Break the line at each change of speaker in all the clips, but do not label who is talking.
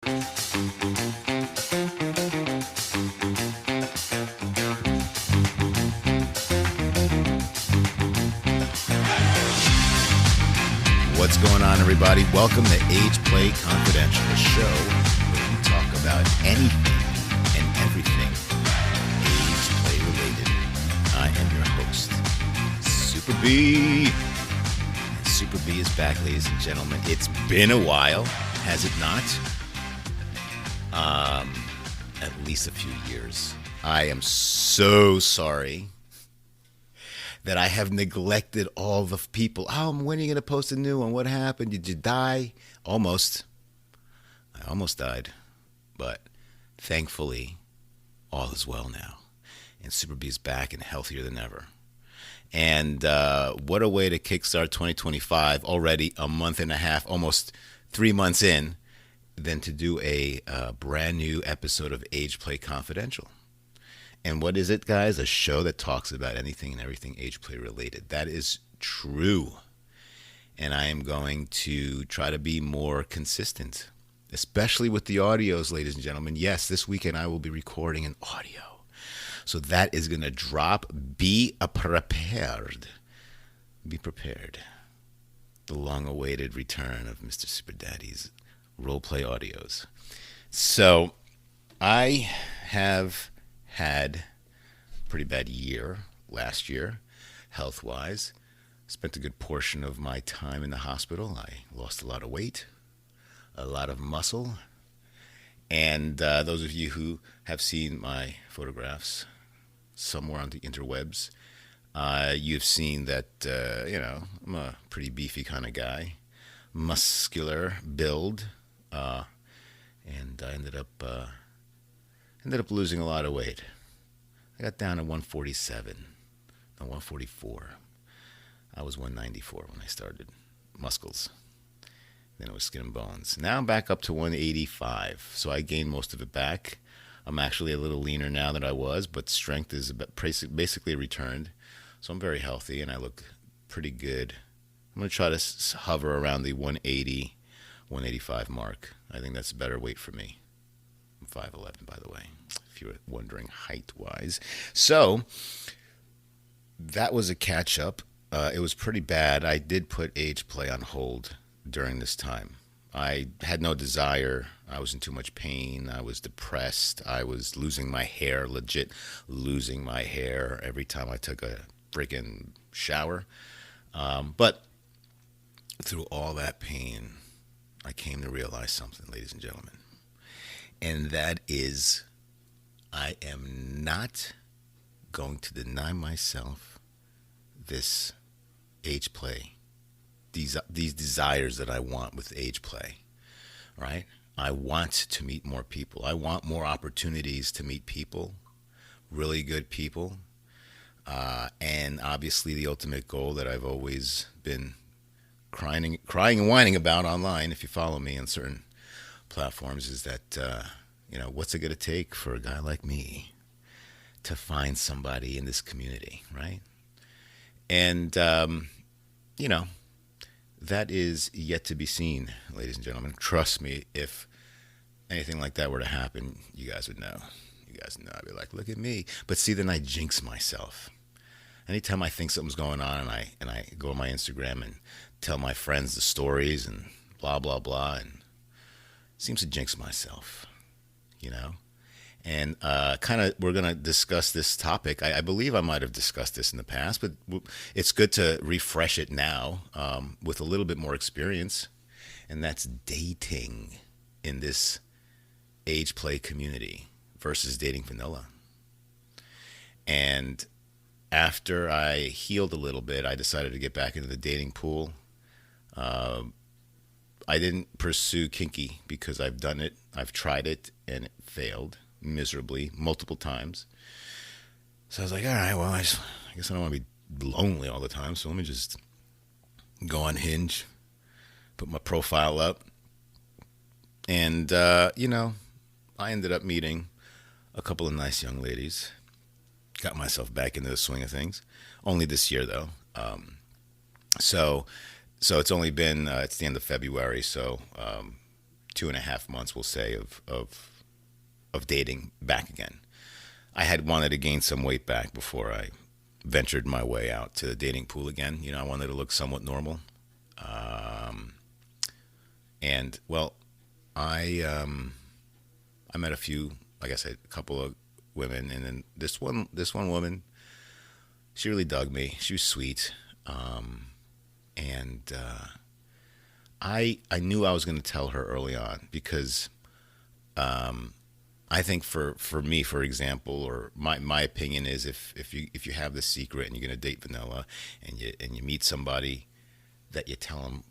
What's going on, everybody? Welcome to Ageplay Confidential, a show where we talk about anything and everything age-play related. I am your host, Super B. And Super B is back, ladies and gentlemen. It's been a while, has it not? At least a few years. I am so sorry that I have neglected all the people. Oh, when are you going to post a new one? What happened? Did you die? Almost. I almost died. But thankfully, all is well now. And Super B is back and healthier than ever. And what a way to kickstart 2025, already a month and a half, almost 3 months in, than to do a brand new episode of Ageplay Confidential. And what is it, guys? A show that talks about anything and everything age-play related. That is true. And I am going to try to be more consistent, especially with the audios, ladies and gentlemen. Yes, this weekend I will be recording an audio. So that is going to drop. Be prepared. Be prepared. The long-awaited return of Mr. Super Daddy's roleplay audios. So I have had a pretty bad year last year, health-wise. Spent a good portion of my time in the hospital. I lost a lot of weight, a lot of muscle. And those of you who have seen my photographs somewhere on the interwebs, you've seen that, I'm a pretty beefy kind of guy, muscular build, and I ended up losing a lot of weight. I got down to 144. I was 194 when I started. Muscles. Then it was skin and bones. Now I'm back up to 185. So I gained most of it back. I'm actually a little leaner now than I was, but strength is basically returned. So I'm very healthy and I look pretty good. I'm going to try to hover around the 180, 185 mark. I think that's a better weight for me. I'm 5'11", by the way, if you were wondering height-wise. So that was a catch-up. It was pretty bad. I did put Ageplay on hold during this time. I had no desire. I was in too much pain. I was depressed. I was losing my hair, legit losing my hair every time I took a freaking shower. But through all that pain, I came to realize something, ladies and gentlemen. And that is, I am not going to deny myself this age play, these desires that I want with age play, right? I want to meet more people. I want more opportunities to meet people, really good people. And obviously the ultimate goal that I've always been crying and whining about online, if you follow me on certain platforms, is that, what's it going to take for a guy like me to find somebody in this community, right? And, that is yet to be seen, ladies and gentlemen. Trust me, if anything like that were to happen, you guys would know. You guys know. I'd be like, look at me. But see, then I jinx myself. Anytime I think something's going on and I go on my Instagram and tell my friends the stories and blah, blah, blah, and it seems to jinx myself, And we're going to discuss this topic. I believe I might have discussed this in the past, but it's good to refresh it now with a little bit more experience, and that's dating in this age play community versus dating vanilla. And after I healed a little bit, I decided to get back into the dating pool. I didn't pursue kinky because I've done it. I've tried it, and it failed miserably multiple times. So I was like, all right, well, I guess I don't want to be lonely all the time, so let me just go on Hinge, put my profile up, and, I ended up meeting a couple of nice young ladies, got myself back into the swing of things, only this year, though. So it's only been, it's the end of February, so 2.5 months, we'll say, of dating back again. I had wanted to gain some weight back before I ventured my way out to the dating pool again. I wanted to look somewhat normal. Um, and well, I met a few, like I said, a couple of women, and then this one woman, she really dug me. She was sweet, and I knew I was going to tell her early on because I think for me, for example, or my opinion is if you have the secret and you're going to date vanilla, and you meet somebody, that you tell them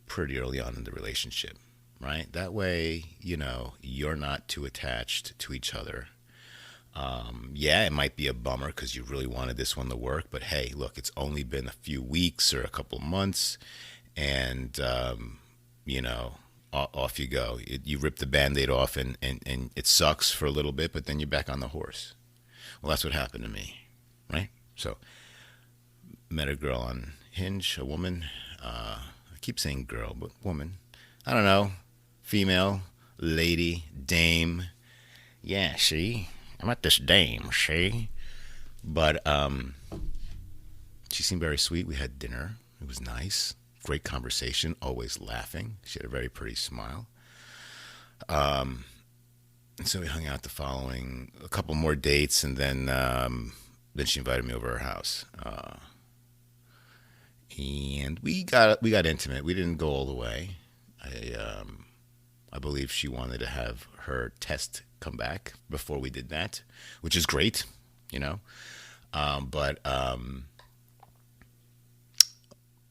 pretty early on in the relationship, right? That way, you're not too attached to each other. Yeah, it might be a bummer because you really wanted this one to work, but hey, look, it's only been a few weeks or a couple of months, and off you go. You rip the band-aid off, and it sucks for a little bit, but then you're back on the horse. Well, that's what happened to me, right? So, met a girl on Hinge, a woman. I keep saying girl, but woman. I don't know. Female, lady, dame. Yeah, see? I met this dame, see? But she seemed very sweet. We had dinner. It was nice. Great conversation, always laughing. She had a very pretty smile. And so we hung out the following, a couple more dates, and then she invited me over to her house. And we got intimate. We didn't go all the way. I believe she wanted to have her test come back before we did that, which is great, you know. But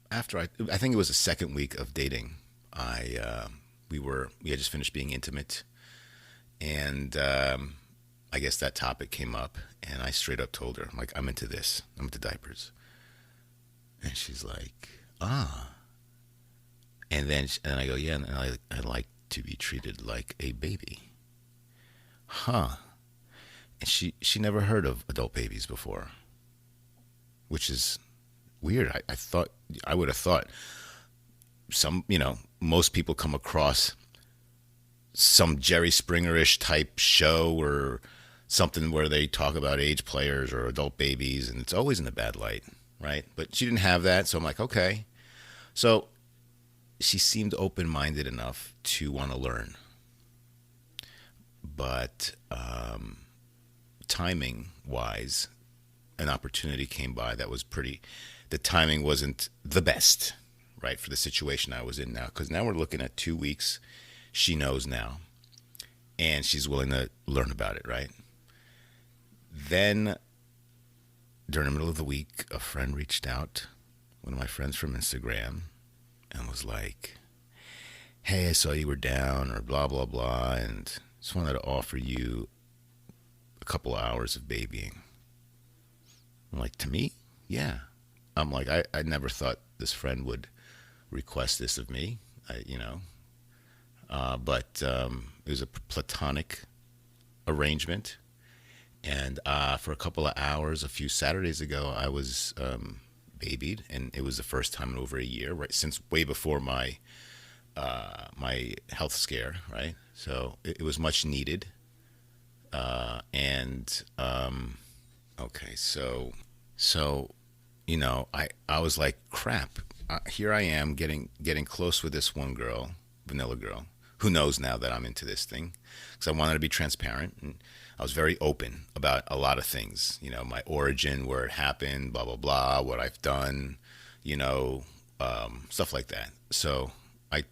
after I think it was the second week of dating, we had just finished being intimate, and I guess that topic came up, and I straight up told her, I'm like, I'm into this. I'm into diapers. And she's like, ah. And I go, yeah, and I like to be treated like a baby. Huh. And she never heard of adult babies before, which is weird. I would have thought most people come across some Jerry Springer-ish type show or something where they talk about age players or adult babies, and it's always in a bad light, right? But she didn't have that, so I'm like, okay. So she seemed open-minded enough to want to learn. But timing-wise, an opportunity came by that was the timing wasn't the best, right, for the situation I was in now. Because now we're looking at 2 weeks. She knows now, and she's willing to learn about it, right? Then, during the middle of the week, a friend reached out, one of my friends from Instagram, and was like, hey, I saw you were down, or blah, blah, blah, and just wanted to offer you a couple of hours of babying. I'm like, to me? Yeah. I'm like, I never thought this friend would request this of me, but it was a platonic arrangement. And for a couple of hours, a few Saturdays ago, I was babied, and it was the first time in over a year, right, since way before my health scare, right? So it was much needed. And okay, so I was like, crap. Here I am getting close with this one girl, vanilla girl, who knows now that I'm into this thing, because I wanted to be transparent, and I was very open about a lot of things, my origin, where it happened, blah, blah, blah, what I've done, stuff like that. So I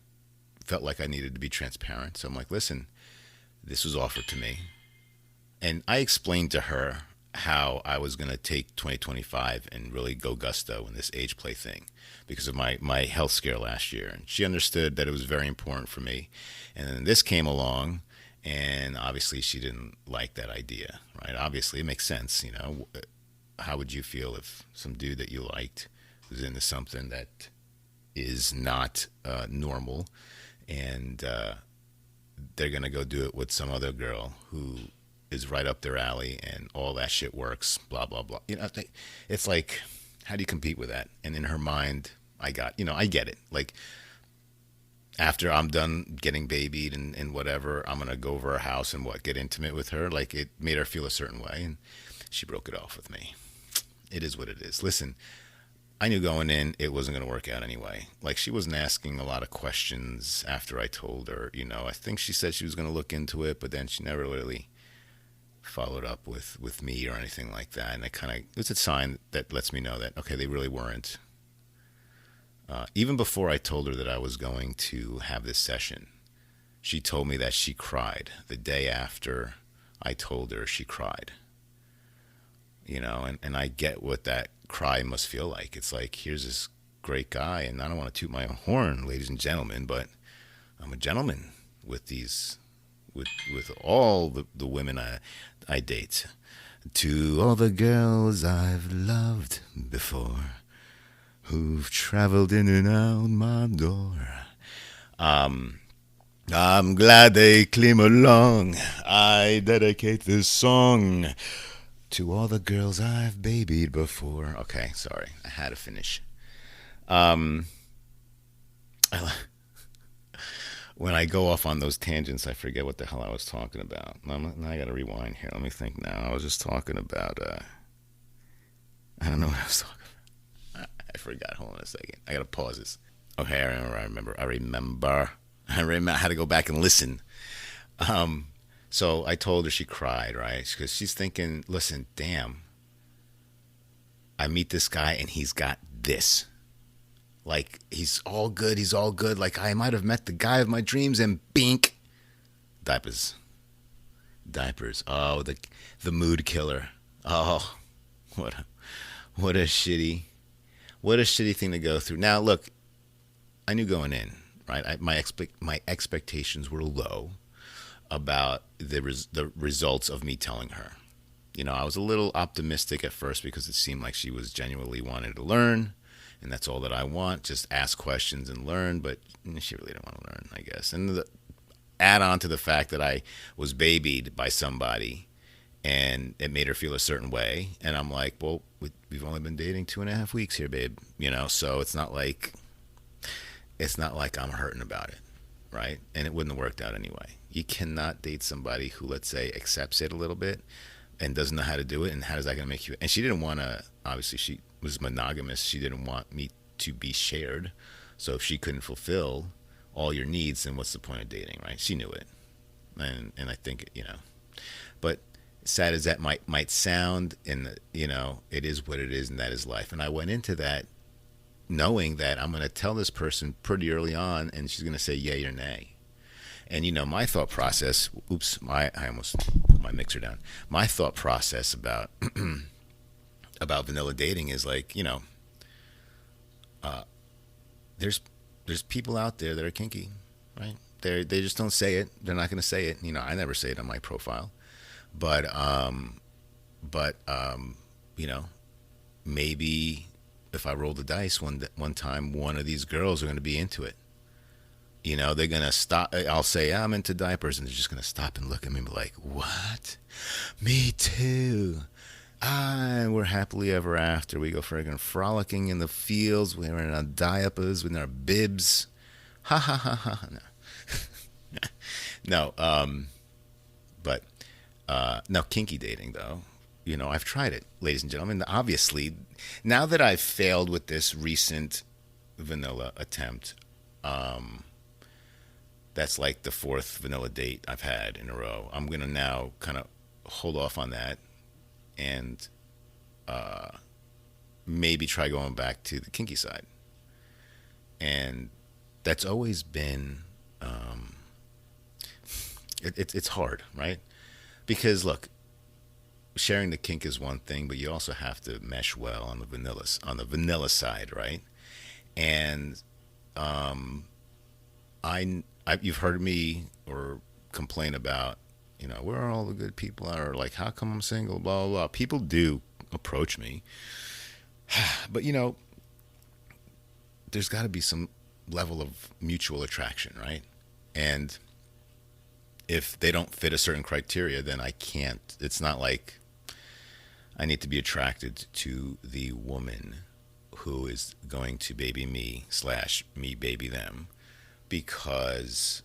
felt like I needed to be transparent. So I'm like, listen, this was offered to me. And I explained to her how I was going to take 2025 and really go gusto in this age play thing because of my health scare last year. And she understood that it was very important for me. And then this came along, and obviously she didn't like that idea, right? Obviously, it makes sense, How would you feel if some dude that you liked was into something that is not normal, and they're going to go do it with some other girl who is right up their alley, and all that shit works, blah, blah, blah. It's like, how do you compete with that? And in her mind, I get it. Like, After I'm done getting babied and whatever, I'm gonna go over her house and what, get intimate with her. Like, it made her feel a certain way, and she broke it off with me. It is what it is. Listen, I knew going in it wasn't gonna work out anyway. Like, she wasn't asking a lot of questions after I told her. I think she said she was gonna look into it, but then she never really followed up with me or anything like that. And it's a sign that lets me know that, okay, they really weren't. Even before I told her that I was going to have this session, she told me that she cried. The day after I told her, she cried. And I get what that cry must feel like. It's like, here's this great guy, and I don't want to toot my own horn, ladies and gentlemen, but I'm a gentleman with these, with all the women I date. To all the girls I've loved before, who've traveled in and out my door. I'm glad they came along. I dedicate this song to all the girls I've babied before. Okay, sorry. I had to finish. Um, I, when I go off on those tangents, I forget what the hell I was talking about. Now I got to rewind here. Let me think now. I was just talking about, I don't know what I was talking about. I forgot. Hold on a second. I got to pause this. Okay, I remember. I had to go back and listen. So I told her, she cried, right? Because she's thinking, listen, damn, I meet this guy and he's got this. Like, he's all good. He's all good. Like, I might have met the guy of my dreams, and bink, diapers. Diapers. Oh, the mood killer. Oh, what a, what a shitty what a shitty thing to go through. Now, look, I knew going in, right? My expectations were low about the results of me telling her. I was a little optimistic at first because it seemed like she was genuinely wanting to learn, and that's all that I want. Just ask questions and learn, but she really didn't want to learn, I guess. And add on to the fact that I was babied by somebody, and it made her feel a certain way. And I'm like, well, we've only been dating 2.5 weeks here, babe. So it's not like I'm hurting about it, right? And it wouldn't have worked out anyway. You cannot date somebody who, let's say, accepts it a little bit and doesn't know how to do it. And how is that going to make you? And she didn't want to. Obviously, she was monogamous. She didn't want me to be shared. So if she couldn't fulfill all your needs, then what's the point of dating, right? She knew it, and I think But sad as that might sound, it is what it is, and that is life. And I went into that knowing that I'm going to tell this person pretty early on, and she's going to say yay or nay. And my thought process. Oops, I almost put my mixer down. My thought process about about vanilla dating is like, there's people out there that are kinky, right? They just don't say it. They're not going to say it. I never say it on my profile, but but maybe if I roll the dice one time, one of these girls are going to be into it. They're going to stop. I'll say, I'm into diapers, and they're just going to stop and look at me and be like, what? Me too. We're happily ever after. We go friggin' frolicking in the fields. We're in our diapers with our bibs. Ha ha ha ha. No. No, but now kinky dating, though. I've tried it, ladies and gentlemen. Obviously, now that I've failed with this recent vanilla attempt, that's like the fourth vanilla date I've had in a row. I'm going to now kind of hold off on that and maybe try going back to the kinky side. And that's always been, it's hard, right? Because look, sharing the kink is one thing, but you also have to mesh well on the vanilla side, right? And you've heard me or complain about, where are all the good people are? Like, how come I'm single? Blah, blah, blah. People do approach me. But, there's got to be some level of mutual attraction, right? And if they don't fit a certain criteria, then I can't. It's not like I need to be attracted to the woman who is going to baby me / me baby them. because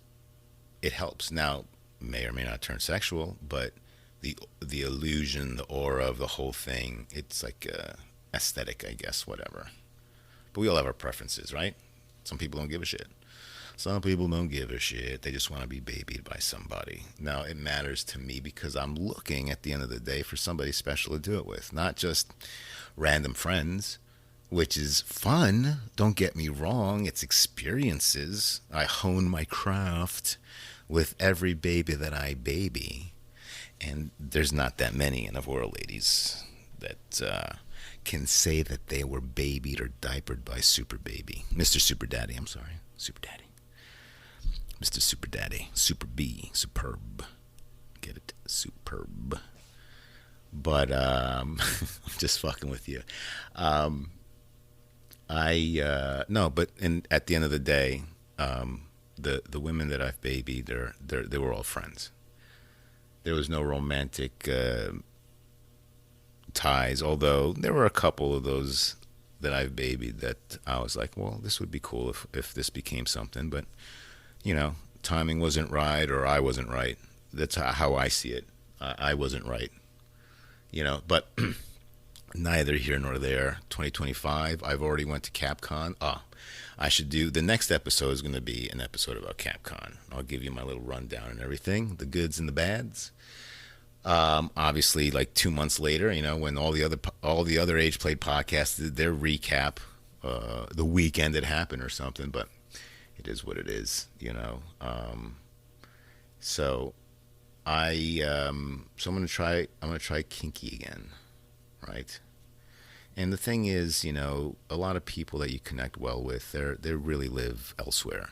it helps. Now, may or may not turn sexual, but the illusion, the aura of the whole thing, it's like aesthetic, I guess, whatever. But we all have our preferences, right? Some people don't give a shit. Some people don't give a shit. They just want to be babied by somebody. Now, it matters to me because I'm looking at the end of the day for somebody special to do it with, not just random friends, which is fun. Don't get me wrong. It's experiences. I hone my craft with every baby that I baby. And there's not that many in the world, ladies, that can say that they were babied or diapered by Super Baby. Mr. Super Daddy, I'm sorry. Super Daddy. Mr. Super Daddy. Super B. Superb. Get it? Superb. But I'm just fucking with you. No, but at the end of the day, the women that I've babied, they were all friends. There was no romantic ties, although there were a couple of those that I've babied that I was like, well, this would be cool if this became something. But, timing wasn't right, or I wasn't right. That's how I see it. I wasn't right. But neither here nor there. 2025, I've already went to CapCon. I should do, the next episode is going to be an episode about CapCon. I'll give you my little rundown and everything, the goods and the bads. Obviously, like 2 months later, when all the other Ageplay podcasts did their recap, the weekend it happened or something, but it is what it is, So I'm gonna try kinky again, right? And the thing is, a lot of people that you connect well with, they really live elsewhere.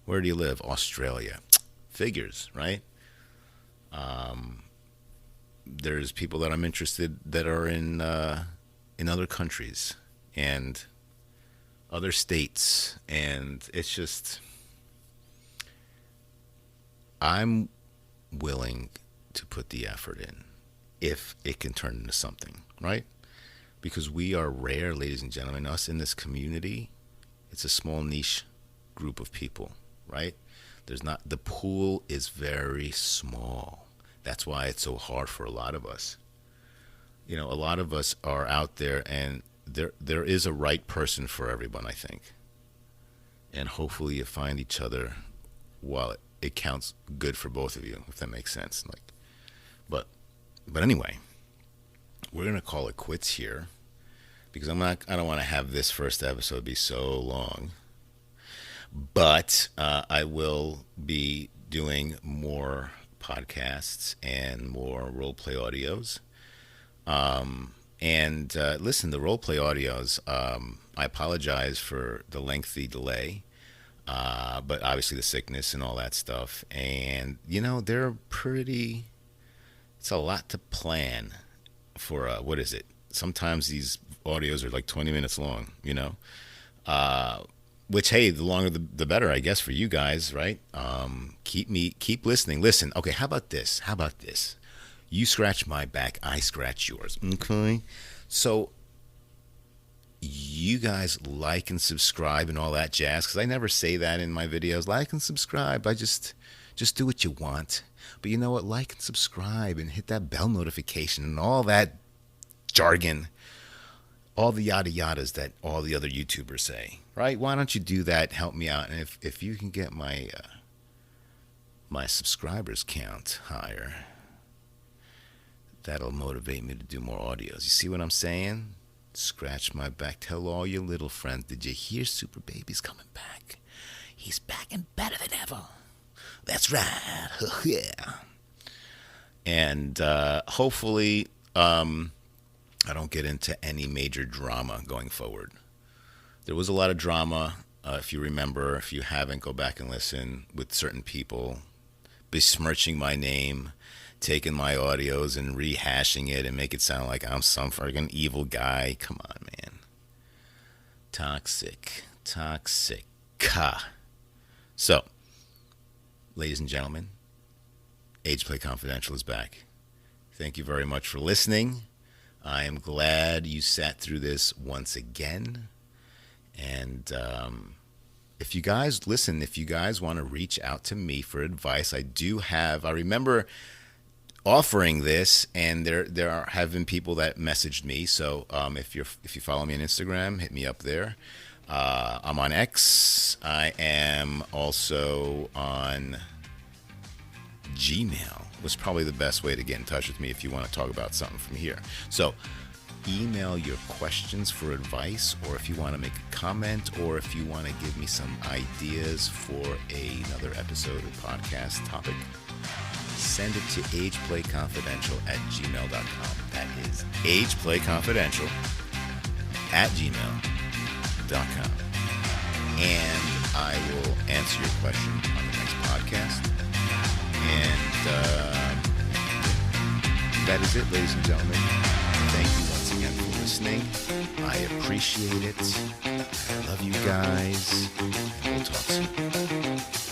Where do you live? Australia. Figures, right? There's people that I'm interested that are in other countries and other states, and it's just, I'm willing to put the effort in if it can turn into something, right? Because we are rare, ladies and gentlemen. Us in this community, it's a small niche group of people, right? The pool is very small. That's why it's so hard for a lot of us. A lot of us are out there, and there is a right person for everyone, I think. And hopefully you find each other while it counts good for both of you, if that makes sense. But anyway, we're gonna call it quits here because I don't want to have this first episode be so long. But I will be doing more podcasts and more role play audios. Listen, the role play audios, I apologize for the lengthy delay, but obviously the sickness and all that stuff. And, they're it's a lot to plan for, what is it? Sometimes these audios are like 20 minutes long, which, hey, the longer the better, I guess, for you guys, right? Keep listening. Listen, okay, how about this? You scratch my back, I scratch yours, okay? So you guys like and subscribe and all that jazz, because I never say that in my videos. Like and subscribe. I just do what you want. But you know what? Like and subscribe and hit that bell notification and all that jargon, all the yada yadas that all the other YouTubers say, right? Why don't you do that? Help me out. And if you can get my subscribers count higher, that'll motivate me to do more audios. You see what I'm saying? Scratch my back. Tell all your little friends. Did you hear Super Baby's coming back? He's back and better than ever. That's right. Yeah. And hopefully I don't get into any major drama going forward. There was a lot of drama, if you remember. If you haven't, go back and listen, with certain people besmirching my name, taking my audios and rehashing it and make it sound like I'm some friggin' evil guy. Come on, man. Toxic. So, ladies and gentlemen, Ageplay Confidential is back. Thank you very much for listening. I am glad you sat through this once again. And if you guys want to reach out to me for advice, I remember offering this, and have been people that messaged me. So if you follow me on Instagram, hit me up there. I'm on X. I am also on Gmail. Was probably the best way to get in touch with me if you want to talk about something from here. So email your questions for advice, or if you want to make a comment, or if you want to give me some ideas for another episode or podcast topic, send it to ageplayconfidential@gmail.com. That is ageplayconfidential@gmail.com. And I will answer your question on the next podcast. And that is it, ladies and gentlemen. Thank you once again for listening. I appreciate it. I love you guys. We'll talk soon.